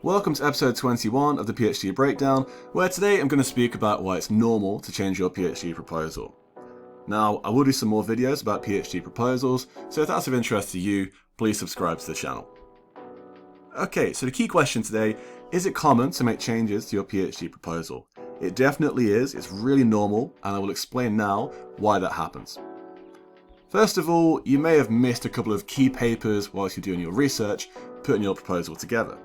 Welcome to episode 21 of the PhD Breakdown, where today I'm going to speak about why it's normal to change your PhD proposal. Now, I will do some more videos about PhD proposals, so if that's of interest to you, please subscribe to the channel. Okay, so the key question today, is it common to make changes to your PhD proposal? It definitely is, it's really normal, and I will explain now why that happens. First of all, you may have missed a couple of key papers whilst you're doing your research, putting your proposal together.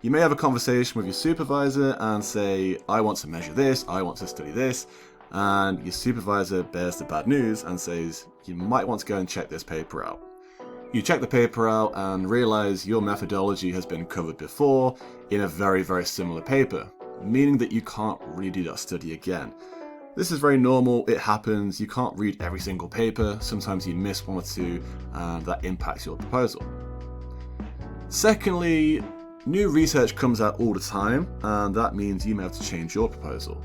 You may have a conversation with your supervisor and say, I want to measure this, I want to study this, and your supervisor bears the bad news and says, you might want to go and check this paper out. You check the paper out and realize your methodology has been covered before in a very, very similar paper, meaning that you can't redo that study again. This is very normal, it happens, you can't read every single paper, sometimes you miss one or two, and that impacts your proposal. Secondly, new research comes out all the time, and that means you may have to change your proposal.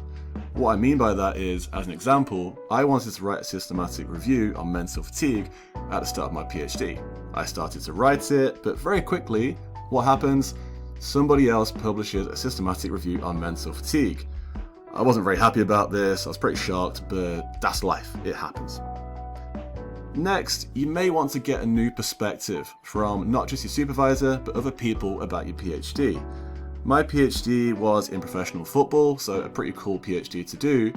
What I mean by that is, as an example, I wanted to write a systematic review on mental fatigue at the start of my PhD. I started to write it, but very quickly, what happens? Somebody else publishes a systematic review on mental fatigue. I wasn't very happy about this, I was pretty shocked, but that's life, it happens. Next, you may want to get a new perspective from not just your supervisor, but other people about your PhD. My PhD was in professional football, so a pretty cool PhD to do,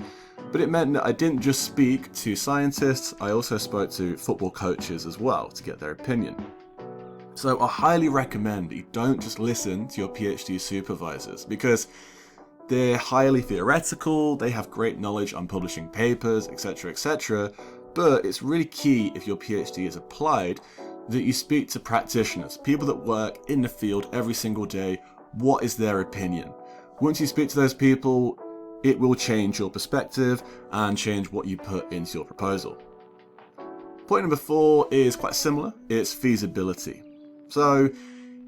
but it meant that I didn't just speak to scientists, I also spoke to football coaches as well to get their opinion. So I highly recommend that you don't just listen to your PhD supervisors, because they're highly theoretical, they have great knowledge on publishing papers, etc. But it's really key if your PhD is applied that you speak to practitioners, people that work in the field every single day. What is their opinion? Once you speak to those people, it will change your perspective and change what you put into your proposal. Point number 4 is quite similar, it's feasibility. So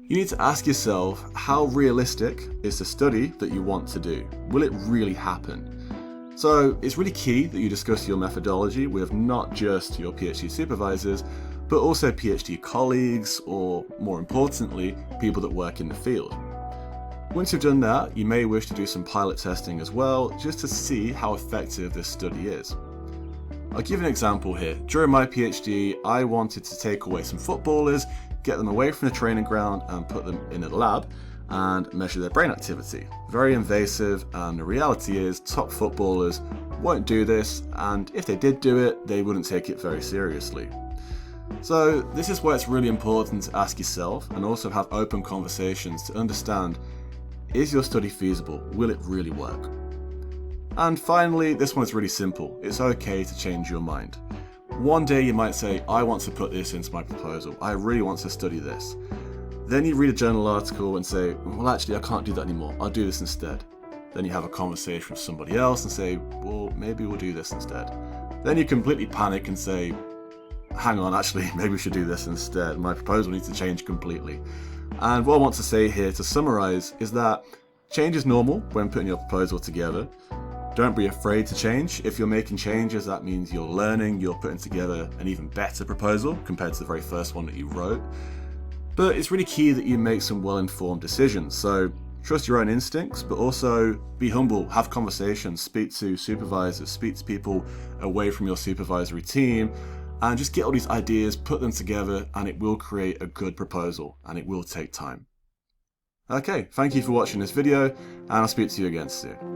you need to ask yourself, how realistic is the study that you want to do? Will it really happen? So it's really key that you discuss your methodology with not just your PhD supervisors, but also PhD colleagues, or more importantly, people that work in the field. Once you've done that, you may wish to do some pilot testing as well, just to see how effective this study is. I'll give an example here. During my PhD, I wanted to take away some footballers, get them away from the training ground and put them in a lab and measure their brain activity. Very invasive, and the reality is top footballers won't do this, and if they did do it, they wouldn't take it very seriously. So this is why it's really important to ask yourself and also have open conversations to understand, is your study feasible? Will it really work? And finally, this one is really simple. It's okay to change your mind. One day you might say, I want to put this into my proposal. I really want to study this. Then you read a journal article and say, well, actually, I can't do that anymore. I'll do this instead. Then you have a conversation with somebody else and say, well, maybe we'll do this instead. Then you completely panic and say, hang on, actually, maybe we should do this instead. My proposal needs to change completely. And what I want to say here to summarize is that change is normal when putting your proposal together. Don't be afraid to change. If you're making changes, that means you're learning, you're putting together an even better proposal compared to the very first one that you wrote. But it's really key that you make some well-informed decisions. So trust your own instincts, but also be humble, have conversations, speak to supervisors, speak to people away from your supervisory team, and just get all these ideas, put them together, and it will create a good proposal, and it will take time. Okay, thank you for watching this video, and I'll speak to you again soon.